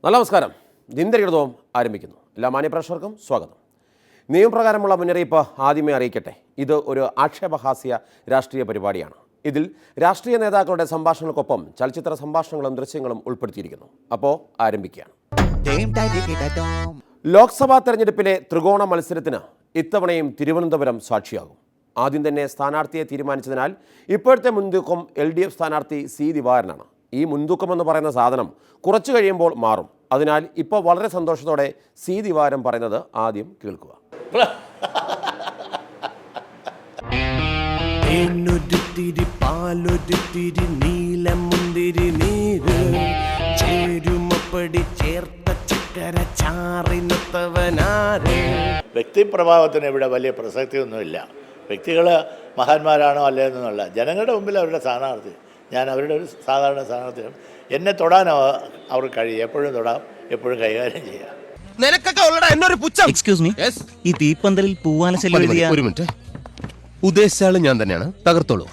നല്ല നമസ്കാരം. ദിനദരികൃതവും ആരംഭിക്കുന്നു. എല്ലാ മാന്യപ്രേക്ഷകർക്കും സ്വാഗതം. നിയമപ്രകാരമുള്ള മുന്നറിയിപ്പ് ആദ്യമേ അറിയിക്കട്ടെ. ഇത് ഒരു ആക്ഷേപഹാസ്യ രാഷ്ട്രീയ പരിപാടിയാണ്. ഇതിൽ രാഷ്ട്രീയ നേതാക്കളുടെ സംഭാഷണങ്ങൾക്കൊപ്പം ചലച്ചിത്ര സംഭാഷണങ്ങളും ദൃശ്യങ്ങളും ഉൾപ്പെടുത്തിയിരിക്കുന്നു. അപ്പോൾ ആരംഭിക്കുകയാണ്. ലോക്സഭാ തെരഞ്ഞെടുപ്പിലെ ത്രികോണ മത്സരത്തിന് ഇത്തവണയും തിരുവനന്തപുരം സാക്ഷിയാകും. ആദ്യം തന്നെ സ്ഥാനാർത്ഥിയെ തീരുമാനിച്ചതിനാൽ ഇപ്പോഴത്തെ മുൻതൂക്കം LDF സ്ഥാനാർത്ഥി C. ദിവാകരനാണ്. ഈ മുൻതൂക്കമെന്ന് പറയുന്ന സാധനം കുറച്ചു കഴിയുമ്പോൾ മാറും. അതിനാൽ ഇപ്പോൾ വളരെ സന്തോഷത്തോടെ C. ദിവാകരൻ പറയുന്നത് ആദ്യം കേൾക്കുക. വ്യക്തിപ്രഭാവത്തിന് ഇവിടെ വലിയ പ്രസക്തിയൊന്നുമില്ല. വ്യക്തികൾ മഹാന്മാരാണോ അല്ലേന്നല്ല, ജനങ്ങളുടെ മുമ്പിൽ അവരുടെ സ്ഥാനാർത്ഥി. ഞാൻ അവരുടെ ഒരു സാധാരണ സ്ഥാനാർത്ഥിയാണ്. എന്നെ തൊടാനോ അവർക്ക് കഴിയും. എപ്പോഴും തൊടാം, എപ്പോഴും കൈകാര്യം ചെയ്യാം. എക്സ്ക്യൂസ് മീ, ഈ തീപ്പന്തലിൽ പൂവാലശല്യം എഴുതിയ ഒരു മിനിറ്റ്. ഉദ്ദേശിച്ച ആള് ഞാൻ തന്നെയാണ്. തകർത്തോളൂ.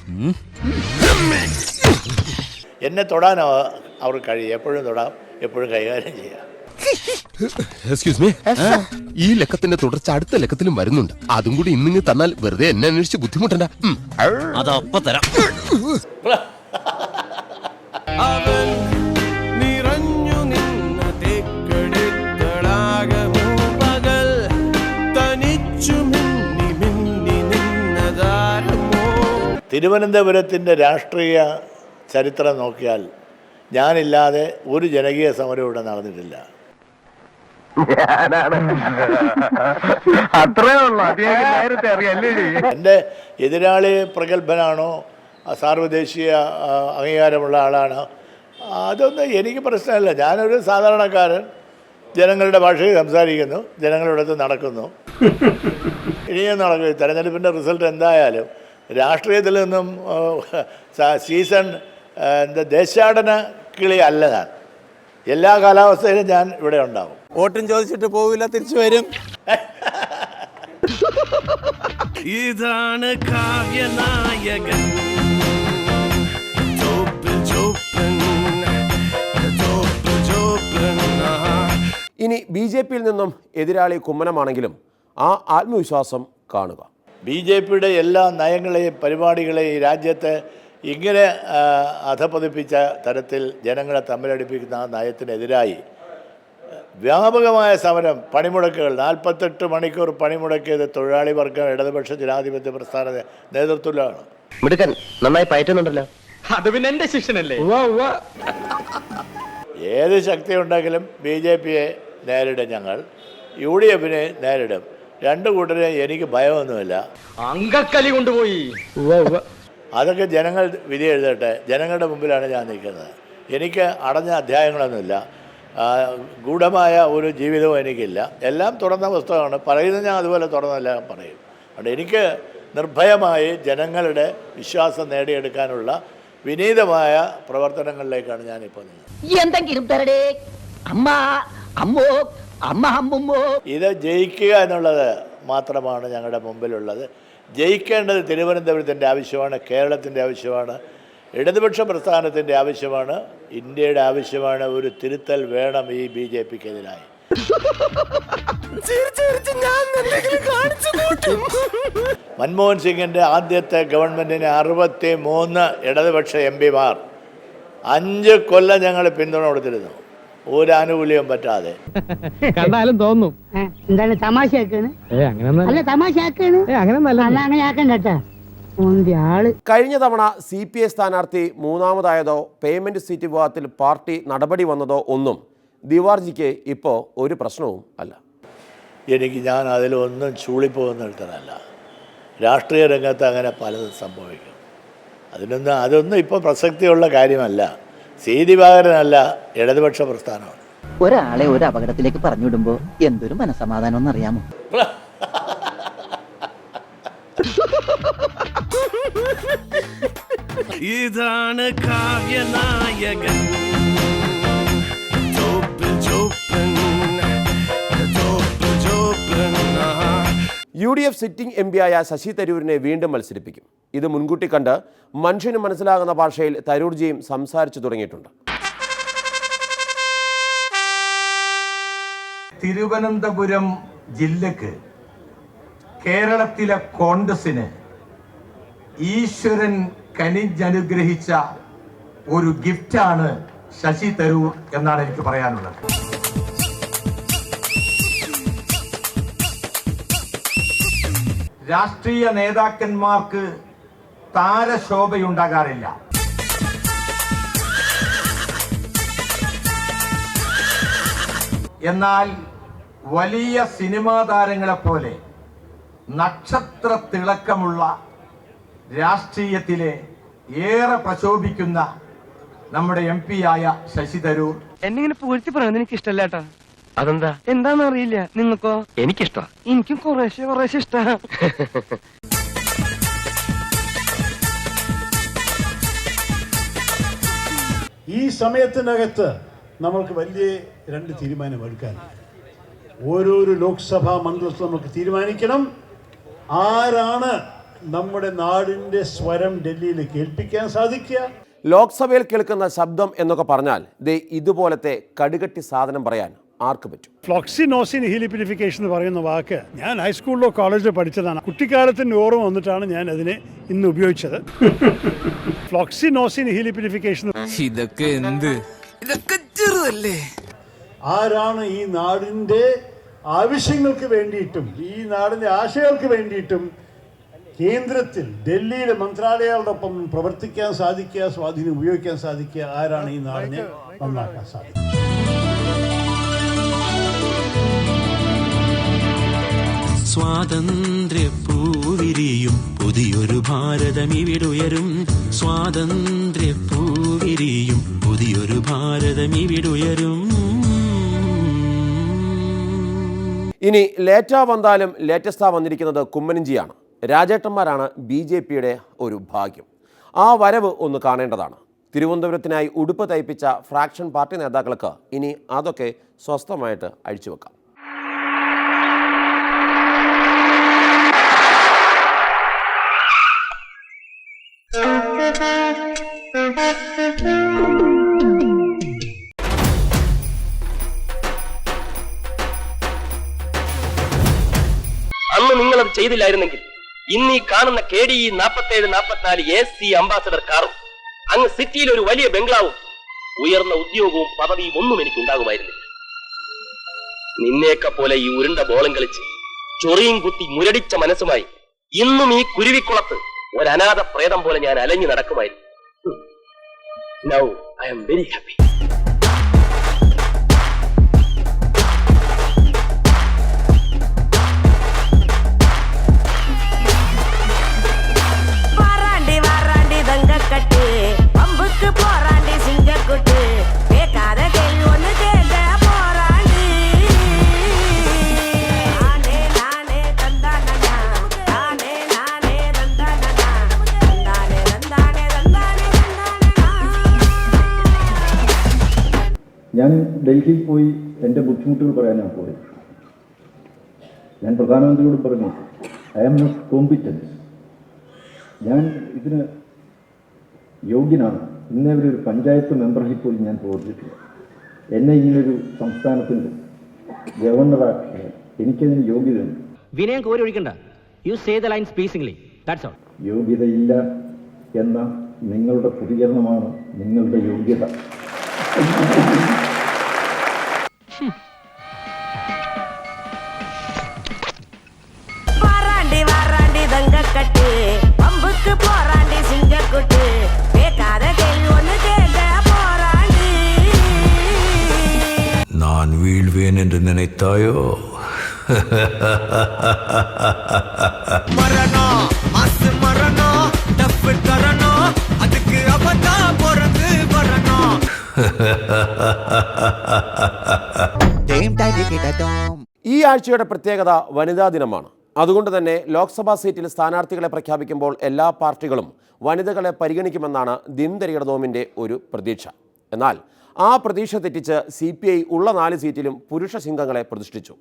എന്നെ തൊടാനോ അവർക്ക് കഴിയും. എപ്പോഴും തൊടാം, എപ്പോഴും കൈകാര്യം ചെയ്യാം. എക്സ്ക്യൂസ് മീ, ഈ ലക്കത്തിന്റെ തുടർച്ച അടുത്ത ലക്കത്തിലും വരുന്നുണ്ട്. അതും കൂടി ഇന്നിങ്ങ് തന്നാൽ വെറുതെ എന്നെ അന്വേഷിച്ച് ബുദ്ധിമുട്ടണ്ട. അതപ്പ തരാം. തിരുവനന്തപുരത്തിൻ്റെ രാഷ്ട്രീയ ചരിത്രം നോക്കിയാൽ ഞാനില്ലാതെ ഒരു ജനകീയ സമരം ഇവിടെ നടന്നിട്ടില്ല. എൻ്റെ എതിരാളി പ്രഗത്ഭനാണോ, സാർവദേശീയ അംഗീകാരമുള്ള ആളാണോ, അതൊന്നും എനിക്ക് പ്രശ്നമല്ല. ഞാനൊരു സാധാരണക്കാരൻ, ജനങ്ങളുടെ ഭാഷയിൽ സംസാരിക്കുന്നു, ജനങ്ങളുടെ അടുത്ത് നടക്കുന്നു. ഇനിയും നടക്കും. തെരഞ്ഞെടുപ്പിൻ്റെ റിസൾട്ട് എന്തായാലും രാഷ്ട്രീയത്തിൽ നിന്നും സീസൺ ദേശാടന കിളി അല്ല ഞാൻ. എല്ലാ കാലാവസ്ഥയിലും ഞാൻ ഇവിടെ ഉണ്ടാവും. വോട്ടും ചോദിച്ചിട്ട് പോവില്ല, തിരിച്ചു വരും. ഇതാണ് കാവ്യനായകൻ. ഇനി BJP-യിൽ നിന്നും എതിരാളി കുമ്മനമാണെങ്കിലും ആ ആത്മവിശ്വാസം കാണുക. BJP-യുടെ എല്ലാ നയങ്ങളെയും പരിപാടികളെയും ഈ രാജ്യത്തെ ഇങ്ങനെ അധപ്പതിപ്പിച്ച തരത്തിൽ ജനങ്ങളെ തമ്മിലടിപ്പിക്കുന്ന ആ നയത്തിനെതിരായി വ്യാപകമായ സമരം, പണിമുടക്കുകൾ, 48 മണിക്കൂർ പണിമുടക്കിയത് തൊഴിലാളി വർഗം ഇടതുപക്ഷ ജനാധിപത്യ പ്രസ്ഥാന നേതൃത്വത്തിലാണ്. മിടുക്കൻ, നന്നായി പയറ്റുന്നുണ്ടല്ലോ. അത് പിന്നെ എന്റെ ശിക്ഷനല്ലേ. ഏത് ശക്തി ഉണ്ടെങ്കിലും BJP-യെ നേരിടും ഞങ്ങൾ, UDF-നെ നേരിടും. രണ്ടു കൂട്ടരെ എനിക്ക് ഭയമൊന്നുമില്ല. അങ്കക്കലി കൊണ്ടുപോയി. അതൊക്കെ ജനങ്ങൾ വിധി എഴുതട്ടെ. ജനങ്ങളുടെ മുമ്പിലാണ് ഞാൻ നിൽക്കുന്നത്. എനിക്ക് അടഞ്ഞ അധ്യായങ്ങളൊന്നുമില്ല, ഗൂഢമായ ഒരു ജീവിതവും എനിക്കില്ല. എല്ലാം തുറന്ന പുസ്തകമാണ്. പറയുന്നത് ഞാൻ അതുപോലെ തുറന്നെല്ലാം പറയും. അതുകൊണ്ട് എനിക്ക് നിർഭയമായി ജനങ്ങളുടെ വിശ്വാസം നേടിയെടുക്കാനുള്ള വിനീതമായ പ്രവർത്തനങ്ങളിലേക്കാണ് ഞാനിപ്പോൾ നീങ്ങുന്നത്. ഇത് ജയിക്കുക എന്നുള്ളത് മാത്രമാണ് ഞങ്ങളുടെ മുമ്പിലുള്ളത്. ജയിക്കേണ്ടത് തിരുവനന്തപുരത്തിൻ്റെ ആവശ്യമാണ്, കേരളത്തിൻ്റെ ആവശ്യമാണ്, ഇടതുപക്ഷ പ്രസ്ഥാനത്തിൻ്റെ ആവശ്യമാണ്, ഇന്ത്യയുടെ ആവശ്യമാണ്. ഒരു തിരുത്തൽ വേണം ഈ BJP-ക്കെതിരായി. മൻമോഹൻ സിംഗിൻ്റെ ആദ്യത്തെ ഗവൺമെൻറ്റിന് 63 ഇടതുപക്ഷ MP-മാർ 5 കൊല്ലം ഞങ്ങൾ പിന്തുണ കൊടുത്തിരുന്നു, ഒരു ആനുകൂല്യവും പറ്റാതെ. കണ്ടാലും തോന്നും എന്താണ് തമാശയാക്കാണ്? അല്ല തമാശയാക്കാണ്, അങ്ങനെ ആക്കണ്ട. കഴിഞ്ഞ തവണ CPI സ്ഥാനാർത്ഥി മൂന്നാമതായതോ പേയ്മെന്റ് സീറ്റ് വിവാദത്തിൽ പാർട്ടി നടപടി വന്നതോ ഒന്നും ദിവാർജിക്ക് ഇപ്പോൾ ഒരു പ്രശ്നവും അല്ല. ഞാൻ അതിലൊന്നും ചൂളിപ്പോകുന്നിടത്തല്ല. രാഷ്ട്രീയ രംഗത്ത് അങ്ങനെ പലതും സംഭവിക്കും. അതൊന്നും ഇപ്പോൾ പ്രസക്തിയുള്ള കാര്യമല്ല. C. ദിവാകരനല്ല, ഇടതുപക്ഷ പ്രസ്ഥാനമാണ്. ഒരാളെ ഒരു അപകടത്തിലേക്ക് പറഞ്ഞുവിടുമ്പോ എന്തൊരു മനസമാധാനം എന്നറിയാമോ? ഇതാണ് കാവ്യനായകൻ. UDF സിറ്റിംഗ് MP-യായ ശശി തരൂരിനെ വീണ്ടും മത്സരിപ്പിക്കും. ഇത് മുൻകൂട്ടി കണ്ട് മനുഷ്യന് മനസ്സിലാകുന്ന ഭാഷയിൽ തരൂർജിയും സംസാരിച്ചു തുടങ്ങിയിട്ടുണ്ട്. തിരുവനന്തപുരം ജില്ലക്ക് കേരളത്തിലെ കോൺഗ്രസിന് ഈശ്വരൻ കനിഞ്ഞനുഗ്രഹിച്ച ഒരു ഗിഫ്റ്റാണ് ശശി തരൂർ എന്നാണ് എനിക്ക് പറയാനുള്ളത്. രാഷ്ട്രീയ നേതാക്കന്മാർക്ക് താരശോഭയുണ്ടാകാറില്ല. എന്നാൽ വലിയ സിനിമാ താരങ്ങളെപ്പോലെ നക്ഷത്ര തിളക്കമുള്ള രാഷ്ട്രീയത്തിലെ ഏറെ പ്രശോഭിക്കുന്ന നമ്മുടെ MP ആയ ശശി തരൂർ എന്നിങ്ങനെ പൂഴ്ത്തി പറയുന്നത് എനിക്ക് ഇഷ്ടമല്ലേട്ടാ. അതെന്താ? എന്താന്ന് അറിയില്ല. നിങ്ങൾക്കോ? എനിക്കിഷ്ട. എനിക്കും കുറേശ്ശെ ഇഷ്ട. ഈ സമയത്തിനകത്ത് നമ്മൾക്ക് വലിയ 2 തീരുമാനം എടുക്കാൻ. ഓരോരോ ലോക്സഭാ മണ്ഡലത്തിൽ നമുക്ക് തീരുമാനിക്കണം ആരാണ് നമ്മുടെ നാടിന്റെ സ്വരം ഡൽഹിയിൽ കേൾപ്പിക്കാൻ സാധിക്കുക. ലോക്സഭയിൽ കേൾക്കുന്ന ശബ്ദം എന്നൊക്കെ പറഞ്ഞാൽ ദേ ഇതുപോലത്തെ കടുകട്ടി സാധനം പറയാൻ ആർക്ക് പറ്റും? ഫ്ലോക്സിനോസിൻ ഹീലിപ്പിനിഫിക്കേഷൻ എന്ന് പറയുന്ന വാക്ക് ഞാൻ ഹൈസ്കൂളിലോ കോളേജിലോ പഠിച്ചതാണ്. കുട്ടിക്കാലത്തിൻ്റെ ഓർമ്മ വന്നിട്ടാണ് ഞാൻ അതിനെ ഇന്ന് ഉപയോഗിച്ചത്. ഫ്ലോക്സിനോസിൻ ഹീലിപ്പിനിഫിക്കേഷൻ. ഇതൊക്കെ എന്ത്? ഇതൊക്കെ ചെറുതല്ലേ? ആരാണ് ഈ നാടിൻ്റെ ആവശ്യങ്ങൾക്ക് വേണ്ടിയിട്ടും ഈ നാടിൻ്റെ ആശയങ്ങൾക്ക് വേണ്ടിയിട്ടും കേന്ദ്രത്തിൽ ഡൽഹിയിലെ മന്ത്രാലയങ്ങളോടൊപ്പം പ്രവർത്തിക്കാൻ സാധിക്കുക, സ്വാധീനം ഉപയോഗിക്കാൻ സാധിക്കുക, ആരാണ് ഈ നാടിനെ നന്നാക്കാൻ സാധിക്കുക? സ്വാതന്ത്ര്യ പൂവിരിയും പുതിയൊരു ഭാരതം ഇവിടുയരും. സ്വാതന്ത്ര്യ പൂവിരിയും പുതിയൊരു ഭാരതം ഇവിടുയരും. ഇനി ലേറ്റാ വന്നാലും ലേറ്റസ്റ്റാ വന്നിരിക്കുന്നത് കുമ്മനഞ്ചിയാണ്. രാജേട്ടന്മാരാണ് BJPയുടെ ഒരു ഭാഗ്യം. ആ വരവ് ഒന്ന് കാണേണ്ടതാണ്. തിരുവനന്തപുരത്തിനായി ഉടുപ്പ് തയ്പ്പിച്ച ഫ്രാക്ഷൻ പാർട്ടി നേതാക്കൾക്ക് ഇനി അതൊക്കെ സ്വസ്ഥമായിട്ട് അഴിച്ചുവെക്കാം. അന്ന് നിങ്ങൾ അത് ചെയ്തില്ലായിരുന്നെങ്കിൽ ഇന്ന് ഈ കാണുന്ന KDE 4744 AC അംബാസഡർ കാറും അങ്ങ് സിറ്റിയിൽ ഒരു വലിയ ബംഗ്ലാവും ഉയർന്ന ഉദ്യോഗവും പദവിയും ഒന്നും എനിക്ക് ഉണ്ടാകുമായിരുന്നില്ല. നിന്നെയൊക്കെ പോലെ ഈ ഉരുണ്ട ബോളം കളിച്ച് ചൊറിയും കുത്തി മുരടിച്ച മനസ്സുമായി ഇന്നും ഈ കുരുവിക്കുളത്ത് ഒരു അനാഥ പ്രേതം പോലെ ഞാൻ അലഞ്ഞു നടക്കുമായിരുന്നു. Now I am very happy. ഞാൻ ഡൽഹിയിൽ പോയി എൻ്റെ ബുദ്ധിമുട്ടുകൾ പറയാനാണ് പോയത്. ഞാൻ പ്രധാനമന്ത്രിയോട് പറഞ്ഞു, ഐ ആം നോട്ട് കോമ്പിറ്റൻസ്, ഞാൻ ഇതിന് യോഗ്യനാണ്. ഇന്നേ ഒരു പഞ്ചായത്ത് മെമ്പറായി പോലും ഞാൻ പ്രവർത്തിച്ചിട്ടില്ല. എന്നെ ഇങ്ങനൊരു സംസ്ഥാനത്തിൻ്റെ ഗവർണറാക്കി എനിക്കതിന് യോഗ്യതയുണ്ട്. വിനയം കോരി ഒഴിക്കണ്ട. You say the lines pleasingly, that's all. യോഗ്യതയില്ല എന്ന നിങ്ങളുടെ പ്രതികരണമാണ് നിങ്ങളുടെ യോഗ്യത. நான் வீழ்வேன் என்று நினைத்தாயோ? மரணம் மாசு மரணம் டஃப் தரணும், அதுக்கு அவதா பொறந்து வரணும். ഈ ആഴ്ചയുടെ പ്രത്യേകത വനിതാ ദിനമാണ്. അതുകൊണ്ട് തന്നെ ലോക്സഭാ സീറ്റിൽ സ്ഥാനാർത്ഥികളെ പ്രഖ്യാപിക്കുമ്പോൾ എല്ലാ പാർട്ടികളും വനിതകളെ പരിഗണിക്കുമെന്നാണ് ദിൻദരികടോമിൻ്റെ ഒരു പ്രതീക്ഷ. എന്നാൽ ആ പ്രതീക്ഷ തെറ്റിച്ച് CPI ഉള്ള 4 സീറ്റിലും പുരുഷ സിംഗങ്ങളെ പ്രതിഷ്ഠിച്ചു.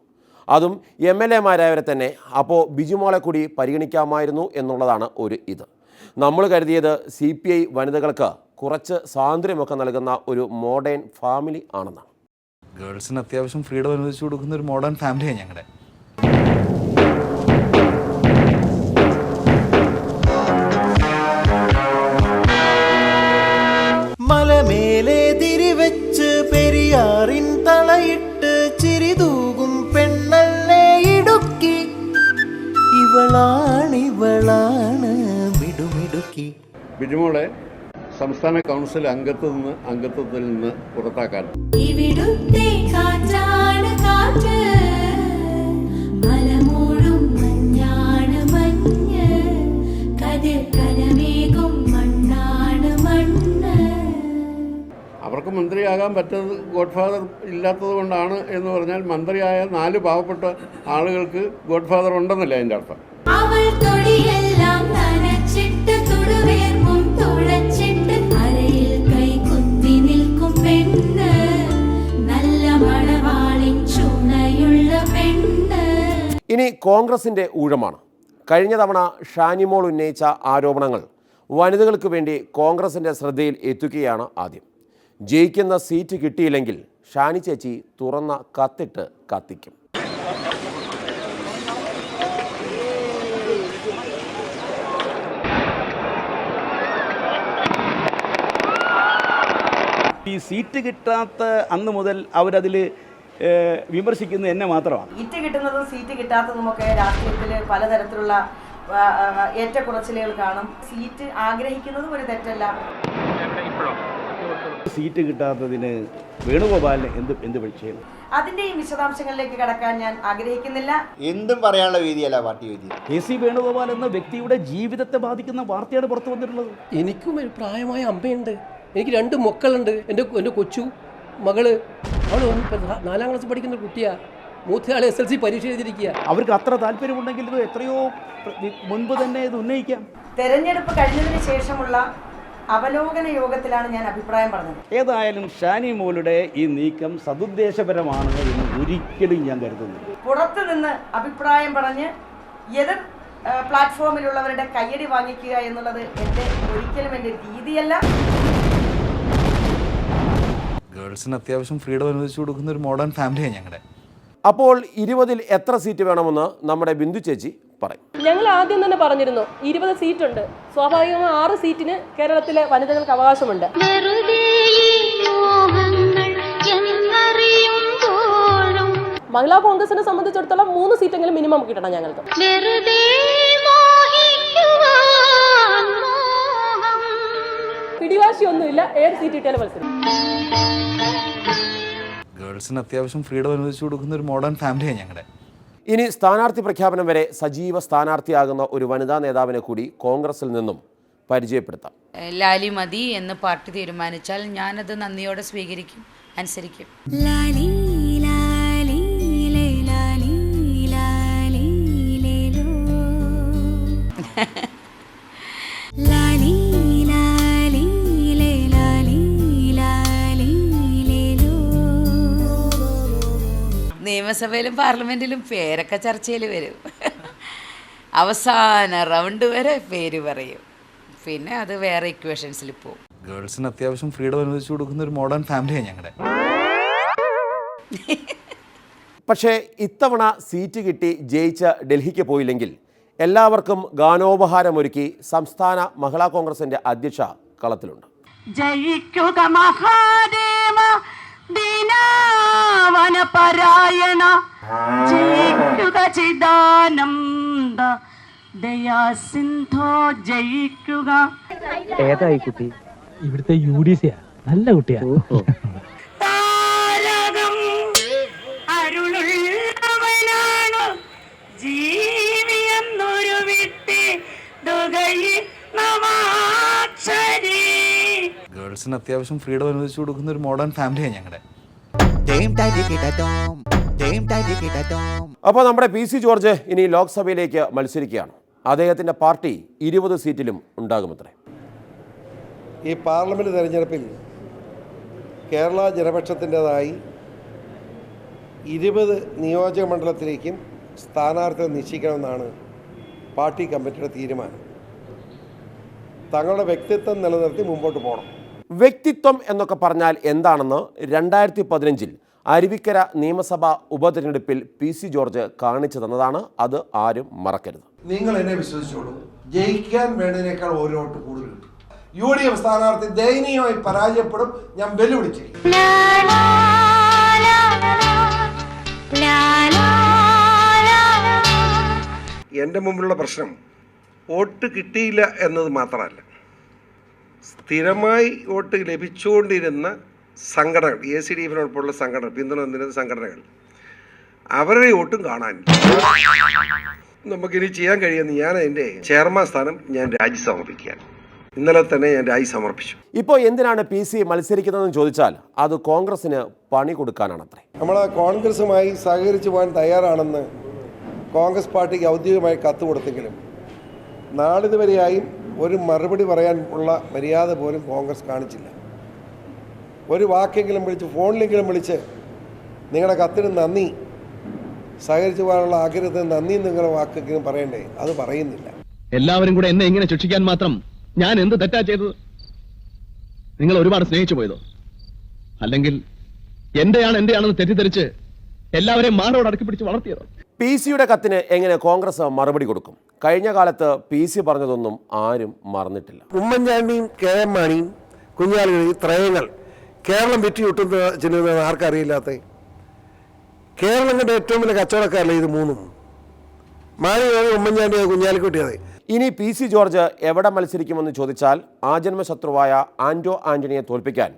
അതും MLA-മാരായവരെ തന്നെ. അപ്പോൾ ബിജുമോളെ കൂടി പരിഗണിക്കാമായിരുന്നു എന്നുള്ളതാണ് ഒരു ഇത്. നമ്മൾ കരുതിയത് CPI വനിതകൾക്ക് കുറച്ച് സ്വാതന്ത്ര്യമൊക്കെ നൽകുന്ന ഒരു മോഡേൺ ഫാമിലി ആണെന്നാണ്. ഗേൾസിന് അത്യാവശ്യം ഫ്രീഡം അനുവദിച്ചു കൊടുക്കുന്ന ഒരു മോഡേൺ ഫാമിലിയാണ് ഞങ്ങളുടെ. മലമേലെ തിരിവെച്ച് പെരിയാറിൻ തളയിട്ട് ചിരിതൂകും പെണ്ണല്ലേ ഇടുക്കി, ഇവളാണ് മിടുമിടുക്കി. ബിജുമോളെ സംസ്ഥാന കൗൺസിൽ അംഗത്വത്തിൽ നിന്ന് പുറത്താക്കാൻ അവർക്ക് മന്ത്രിയാകാൻ പറ്റത് ഗോഡ് ഫാദർ ഇല്ലാത്തത് കൊണ്ടാണ് എന്ന് പറഞ്ഞാൽ മന്ത്രിയായ 4 പാവപ്പെട്ട ആളുകൾക്ക് ഗോഡ് ഫാദർ ഉണ്ടെന്നല്ലേ അതിൻ്റെ അർത്ഥം. ഇനി കോൺഗ്രസിൻ്റെ ഊഴമാണ്. കഴിഞ്ഞ തവണ ഷാനിമോൾ ഉന്നയിച്ച ആരോപണങ്ങൾ വനിതകൾക്ക് വേണ്ടി കോൺഗ്രസിൻ്റെ ശ്രദ്ധയിൽ എത്തിക്കുകയാണ് ആദ്യം. ജയിക്കുന്ന സീറ്റ് കിട്ടിയില്ലെങ്കിൽ ഷാനി ചേച്ചി തുറന്ന കത്തിട്ട് കത്തിക്കും. ഈ സീറ്റ് കിട്ടാത്ത അന്ന് മുതൽ അവരതിൽ വിമർശിക്കുന്നത് എന്നെ മാത്രമാണ്. സീറ്റ് കിട്ടുന്നതും സീറ്റ് കിട്ടാത്തതുമൊക്കെ രാഷ്ട്രീയത്തിൽ പലതരത്തിലുള്ള ഏറ്റക്കുറച്ചിലുകൾ കാണും. സീറ്റ് ആഗ്രഹിക്കുന്നതും ഒരു തെറ്റല്ല. സീറ്റ് കിട്ടാത്തതിന് വേണുഗോപാലിന് എന്ത് വിഷയം? അതിന്റെയും വിശദാംശങ്ങളിലേക്ക് കടക്കാൻ ഞാൻ ആഗ്രഹിക്കുന്നില്ല. എന്തും പറയാനുള്ള വേദിയല്ല പാർട്ടി വേദി. കെ.സി. വേണുഗോപാൽ എന്ന വ്യക്തിയുടെ ജീവിതത്തെ ബാധിക്കുന്ന വാർത്തയാണ് പുറത്തു വന്നിട്ടുള്ളത്. എനിക്കും ഒരു പ്രായമായ അമ്മയുണ്ട്, എനിക്ക് 2 മക്കളുണ്ട്. എൻ്റെ കൊച്ചു മകള് അവൾ 4ാം ക്ലാസ് പഠിക്കുന്ന കുട്ടിയാ, മൂത്തയാൾ SLC പരീക്ഷ എഴുതിയിരിക്കുക. അവർക്ക് അത്ര താല്പര്യമുണ്ടെങ്കിൽ ഇത് എത്രയോ മുൻപ് തന്നെ ഇത് ഉന്നയിക്കാം. തെരഞ്ഞെടുപ്പ് കഴിഞ്ഞതിന് ശേഷമുള്ള അവലോകന യോഗത്തിലാണ് ഞാൻ അഭിപ്രായം പറഞ്ഞത്. ഏതായാലും ഷാനി മോളുടെ ഈ നീക്കം സതുദ്ദേശപരമാണ് എന്ന് ഒരിക്കലും ഞാൻ കരുതുന്നില്ല. പുറത്തു നിന്ന് അഭിപ്രായം പറഞ്ഞ് എതിർ പ്ലാറ്റ്ഫോമിലുള്ളവരുടെ കയ്യടി വാങ്ങിക്കുക എന്നുള്ളത് ഒരിക്കലും എൻ്റെ രീതിയല്ല. ഗേൾസിന് അത്യാവശ്യം ഫ്രീഡം അനുവദിച്ചു കൊടുക്കുന്ന ഒരു മോഡേൺ ഫാമിലിയാണ് ഞങ്ങളുടെ. അപ്പോൾ 20-ൽ എത്ര സീറ്റ് വേണമെന്ന് നമ്മുടെ ബിന്ദു ചേച്ചി പറയും. ഞങ്ങൾ ആദ്യം തന്നെ പറഞ്ഞിരുന്നു 20 സീറ്റുണ്ട്. സ്വാഭാവികമായി 6 സീറ്റിന് കേരളത്തിലെ വനിതകൾക്ക് അവകാശമുണ്ട്. മഹിളാ കോൺഗ്രസിനെ സംബന്ധിച്ചിടത്തോളം 3 സീറ്റെങ്കിലും മിനിമം കിട്ടണം ഞങ്ങൾക്ക്. പിടിവാശിയൊന്നുമില്ല, 7 സീറ്റ് കിട്ടിയാലും മത്സരം. ഗേൾസിന് അത്യാവശ്യം ഫ്രീഡം അനുവദിച്ചു കൊടുക്കുന്ന ഒരു മോഡേൺ ഫാമിലിയാണ് ഞങ്ങളുടെ. ഇനി സ്ഥാനാർത്ഥി പ്രഖ്യാപനം വരെ സജീവ സ്ഥാനാർത്ഥിയാകുന്ന ഒരു വനിതാ നേതാവിനെ കൂടി കോൺഗ്രസിൽ നിന്നും പരിചയപ്പെടുത്താം. ലാലി മതി എന്ന് പാർട്ടി തീരുമാനിച്ചാൽ ഞാനത് നന്ദിയോടെ സ്വീകരിക്കും, അനുസരിക്കും. നിയമസഭയിലും പാർലമെന്റിലും പേരൊക്കെ ചർച്ചയിൽ വരും. അവസാന റൗണ്ട് വരെ പേര് പറയും, പിന്നെ അത് വേറെ ഇക്വേഷൻസിൽ പോകും. ഗേൾസിന് അത്യാവശ്യം ഫ്രീഡം അനുവദിച്ചു കൊടുക്കുന്ന ഒരു മോഡേൺ ഫാമിലിയാണ് ഞങ്ങളുടെ. പക്ഷേ ഇത്തവണ സീറ്റ് കിട്ടി ജയിച്ച ഡൽഹിക്ക് പോയില്ലെങ്കിൽ എല്ലാവർക്കും ഗാനോപഹാരമൊരുക്കി സംസ്ഥാന മഹിളാ കോൺഗ്രസിന്റെ അധ്യക്ഷ കളത്തിലുണ്ട്. ജയിക്കുക മഹാദേവ ദീനവനപരായണ, ജയിക്കുക ചിദാനന്ദ ദയാസിന്ധോ, ജയിക്കുക. ഏതായി കുട്ടി? ഇവിടുത്തെ UDC നല്ല കുട്ടിയാ. താരകം അരുളുള്ളവനാണ് ജീവിയെന്നൊരു വിട്ടി ദുഗയി നമാക്ഷരി. ഗേൾസിന് അത്യാവശ്യം ഫ്രീഡം അനുവദിച്ചു കൊടുക്കുന്ന ഒരു മോഡേൺ ഫാമിലിയാണ് ഞങ്ങളുടെ. അപ്പോൾ നമ്മുടെ PC ജോർജ് ഇനി ലോക്സഭയിലേക്ക് മത്സരിക്കുകയാണ്. അദ്ദേഹത്തിൻ്റെ പാർട്ടി 20 സീറ്റിലും ഉണ്ടാകുമത്രേ. ഈ പാർലമെൻറ്റ് തെരഞ്ഞെടുപ്പിൽ കേരള ജനപക്ഷത്തിൻ്റെതായി 20 നിയോജക മണ്ഡലത്തിലേക്കും സ്ഥാനാർത്ഥികൾ നിശ്ചയിക്കണമെന്നാണ് പാർട്ടി കമ്മിറ്റിയുടെ തീരുമാനം. തങ്ങളുടെ വ്യക്തിത്വം നിലനിർത്തി മുമ്പോട്ട് പോകണം. വ്യക്തിത്വം എന്നൊക്കെ പറഞ്ഞാൽ എന്താണെന്ന് 2015-ൽ അരുവിക്കര നിയമസഭാ ഉപതെരഞ്ഞെടുപ്പിൽ PC ജോർജ് കാണിച്ചു തന്നതാണ്. അത് ആരും മറക്കരുത്. നിങ്ങൾ എന്നെ വിശ്വസിച്ചോളൂ, ജയിക്കാൻ വേണ്ടതിനേക്കാൾ ഒരു വോട്ട് കൂടുതൽ കിട്ടും. UDF സ്ഥാനാർത്ഥി ദയനീയമായി പരാജയപ്പെടും. ഞാൻ വെല്ലുവിളിച്ചിരിക്കും. എൻ്റെ മുമ്പിലുള്ള പ്രശ്നം വോട്ട് കിട്ടിയില്ല എന്നത് മാത്രമല്ല, സ്ഥിരമായി വോട്ട് ലഭിച്ചുകൊണ്ടിരുന്ന സംഘടനകൾ, ACDF-നോടൊപ്പമുള്ള സംഘടന, പിന്തുണ നിന്നിരുന്ന സംഘടനകൾ, അവരുടെ വോട്ടും കാണാനില്ല. നമുക്കിനി ചെയ്യാൻ കഴിയുന്ന ഞാൻ അതിൻ്റെ ചെയർമാൻ സ്ഥാനം ഞാൻ രാജി സമർപ്പിക്കുകയാണ്. ഇന്നലെ തന്നെ ഞാൻ രാജി സമർപ്പിച്ചു. ഇപ്പോൾ എന്തിനാണ് PC മത്സരിക്കുന്നതെന്ന് ചോദിച്ചാൽ അത് കോൺഗ്രസിന് പണി കൊടുക്കാനാണത്രേ. നമ്മൾ കോൺഗ്രസുമായി സഹകരിച്ചു പോകാൻ തയ്യാറാണെന്ന് കോൺഗ്രസ് പാർട്ടിക്ക് ഔദ്യോഗികമായി കത്ത് കൊടുത്തെങ്കിലും നാളിതുവരെയായും ഒരു മറുപടി പറയാൻ ഉള്ള മര്യാദ പോലും കോൺഗ്രസ് കാണിച്ചില്ല. ഒരു വാക്കെങ്കിലും വിളിച്ച്, ഫോണിലെങ്കിലും വിളിച്ച് നിങ്ങളുടെ കത്തിന് നന്ദി, സഹകരിച്ചു പോകാനുള്ള ആഗ്രഹത്തിന് നന്ദി നിങ്ങളുടെ വാക്കെങ്കിലും പറയണ്ടേ, അത് പറയുന്നില്ല. എല്ലാവരും കൂടെ എന്നെ ഇങ്ങനെ ശിക്ഷിക്കാൻ മാത്രം ഞാൻ എന്ത് തെറ്റാ ചെയ്തത്? നിങ്ങൾ ഒരുപാട് സ്നേഹിച്ചു പോയതോ? അല്ലെങ്കിൽ എന്റെയാണെന്ന് തെറ്റിദ്ധരിച്ച് എല്ലാവരെയും മാറോട് അടക്കി പിടിച്ച് വളർത്തിയതോ? PC-യുടെ കത്തിന് എങ്ങനെ കോൺഗ്രസ് മറുപടി കൊടുക്കും? കഴിഞ്ഞ കാലത്ത് PC പറഞ്ഞതൊന്നും ആരും മറന്നിട്ടില്ല. ഉമ്മൻചാണ്ടിയും KM മാണിയും കുഞ്ഞാലികളും ഈ ത്രയങ്ങൾ കേരളം വിറ്റുകിട്ടുന്ന ചെല്ലുന്നത് ആർക്കറിയില്ലാത്ത കേരളം കണ്ട ഏറ്റവും വലിയ കച്ചവടക്കാരല്ലേ ഇത് മൂന്നും. മാണി ഉമ്മൻചാണ്ടി കുഞ്ഞാലിക്കുട്ടിയതെ. ഇനി PC ജോർജ് എവിടെ മത്സരിക്കുമെന്ന് ചോദിച്ചാൽ ആജന്മശത്രുവായ ആന്റോ ആന്റണിയെ തോൽപ്പിക്കാൻ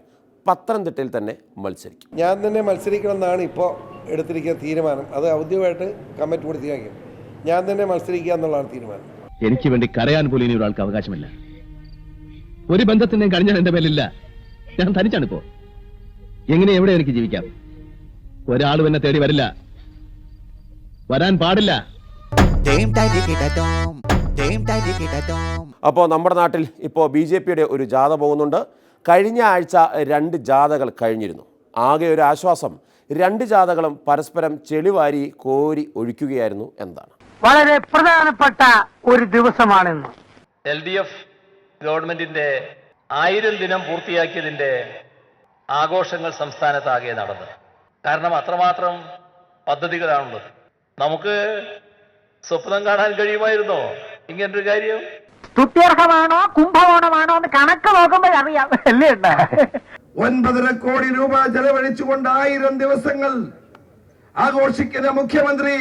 പത്തനംതിട്ടയിൽ തന്നെ മത്സരിക്കും. ഞാൻ തന്നെ മത്സരിക്കണമെന്നാണ് ഇപ്പോൾ എടുത്തിരിക്കുന്ന തീരുമാനം. അത് ഔദ്യോഗികമായിട്ട് കമ്മിറ്റി കൂടി തീരുമാനിക്കും. ഞാൻ തന്നെ മത്സരിക്കുക എന്നുള്ളതാണ് തീരുമാനം. എനിക്ക് വേണ്ടി കരയാൻ പോലും ഇനി ഒരാൾക്ക് അവകാശമില്ല. ഒരു ബന്ധത്തിനെയും കഴിഞ്ഞാൽ എന്റെ മേലില്ല. ഞാൻ തനിച്ചാണിപ്പോ. എങ്ങനെ എവിടെ എനിക്ക് ജീവിക്കാം? ഒരാളും എന്നെ തേടി വരില്ല, വരാൻ പാടില്ല. അപ്പോൾ നമ്മുടെ നാട്ടിൽ ഇപ്പോൾ BJP-യുടെ ഒരു ജാഥ പോകുന്നുണ്ട്. കഴിഞ്ഞ ആഴ്ച 2 ജാഥകൾ കഴിഞ്ഞിരുന്നു. ആകെ ഒരു ആശ്വാസം, 2 ജാഥകളും പരസ്പരം ചെളിവാരി കോരി ഒഴിക്കുകയായിരുന്നു എന്നാണ്. വളരെ പ്രധാനപ്പെട്ട ഒരു ദിവസമാണെന്ന് LDF ഗവൺമെന്റിന്റെ 1000 ദിനം പൂർത്തിയാക്കിയതിന്റെ ആഘോഷങ്ങൾ സംസ്ഥാനത്താകെ നടന്നു. കാരണം അത്രമാത്രം പദ്ധതികളാണുള്ളത്. നമുക്ക് സ്വപ്നം കാണാൻ കഴിയുമായിരുന്നോ ഇങ്ങനൊരു കാര്യം? സ്തുത്യർഹമാണോ കുംഭകോണമാണോ എന്ന് കണക്ക് നോക്കുമ്പോഴറിയാം അല്ലേ? 9.5 കോടി രൂപ ചെലവഴിച്ചുകൊണ്ട് 1000 ദിവസങ്ങൾ ആഘോഷിക്കുന്ന മുഖ്യമന്ത്രി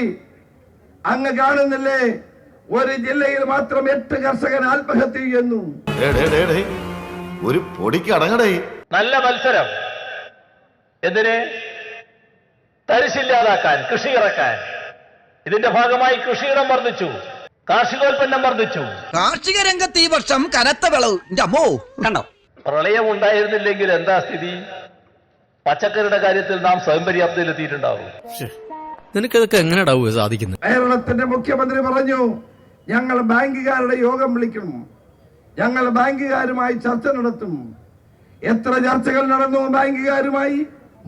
അങ്ങ് കാണുന്നില്ലേ? ഒരു ജില്ലയിൽ മാത്രം 8 കർഷകർ ആത്മഹത്യ ചെയ്യുന്നു. ഒരു പൊടിക്ക് അടങ്ങടേ. നല്ല മത്സരം എന്തിന്? തരിശില്ലാതാക്കാൻ, കൃഷി ഇറക്കാൻ. ഇതിന്റെ ഭാഗമായി കൃഷിയിടം വർദ്ധിച്ചു, കാർഷികോൽപ്പന്നം വർദ്ധിച്ചു. കാർഷിക രംഗത്ത് ഈ വർഷം കനത്ത വിളവ്. കണ്ടോ? പ്രളയം ഉണ്ടായിരുന്നില്ലെങ്കിൽ എന്താ സ്ഥിതി? പച്ചക്കറിയുടെ കാര്യത്തിൽ നാം സ്വയം പര്യാപ്തയിലെത്തിയിട്ടുണ്ടാവും. നിനക്കതൊക്കെ എങ്ങനെയാ സാധിക്കുന്നത്? കേരളത്തിന്റെ മുഖ്യമന്ത്രി പറഞ്ഞു, ഞങ്ങൾ ബാങ്കുകാരുടെ യോഗം വിളിക്കും, ഞങ്ങൾ ബാങ്കുകാരുമായി ചർച്ച നടത്തും. എത്ര ചർച്ചകൾ നടന്നു ബാങ്കുകാരുമായി?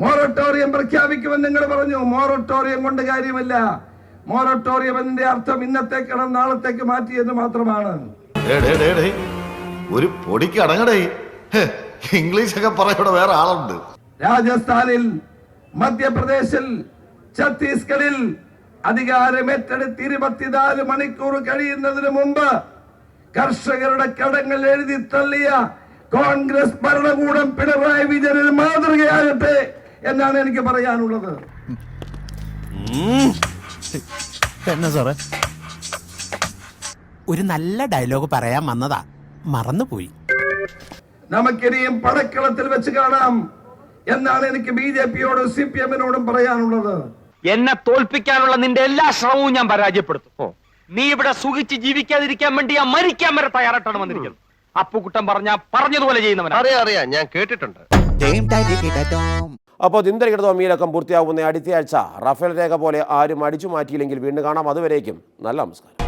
മൊറട്ടോറിയം പ്രഖ്യാപിക്കുമെന്ന് നിങ്ങൾ പറഞ്ഞു. മൊറട്ടോറിയം കൊണ്ട് കാര്യമില്ല. മൊറട്ടോറിയം എന്നതിന്റെ അർത്ഥം ഇന്നത്തേക്കാണ് നാളത്തേക്ക് മാറ്റിയെന്ന് മാത്രമാണ്. ഒരു പൊടിക്ക് അടങ്ങടേ. ഇംഗ്ലീഷ് ഒക്കെ പറയൂടെ വേറെ ആളുണ്ട്. രാജസ്ഥാനിൽ, മധ്യപ്രദേശിൽ, ഛത്തീസ്ഗഡിൽ അധികാരം ഏറ്റെടുത്ത് 24 മണിക്കൂർ കഴിയുന്നതിന് മുമ്പ് കർഷകരുടെ കടങ്ങൾ എഴുതി തള്ളിയ കോൺഗ്രസ് ഭരണകൂടം പിണറായി വിജയന് മാതൃകയാകട്ടെ എന്നാണ് എനിക്ക് പറയാനുള്ളത്. ഒരു നല്ല ഡയലോഗ് പറയാൻ വന്നതാ, മറന്നുപോയി. നമുക്കിനിയും പടക്കളത്തിൽ വെച്ച് കാണാം എന്നാണ് എനിക്ക് BJP-യോടും CPM-നോടും പറയാനുള്ളത്. എന്നെ തോൽപ്പിക്കാനുള്ള നിന്റെ എല്ലാ ശ്രമവും ഞാൻ പരാജയപ്പെടുത്തും. നീ ഇവിടെ സുഖിച്ച് ജീവിക്കാതിരിക്കാൻ വേണ്ടി ഞാൻ മരിക്കാൻ വരെ തയ്യാറായിട്ടാണ് വന്നിരിക്കുന്നത്. അപ്പുകുട്ടൻ പറഞ്ഞതുപോലെ ചെയ്യുന്നവനാ. അറിയാം, ഞാൻ കേട്ടിട്ടുണ്ട്. അപ്പോൾ ദിന്തരികിടതോ മീലക്കം പൂർത്തിയാകുന്ന അടുത്തയാഴ്ച റഫേൽ രേഖ പോലെ ആരും അടിച്ചു മാറ്റിയില്ലെങ്കിൽ വീണ്ടും കാണാം. അതുവരേക്കും നല്ല നമസ്കാരം.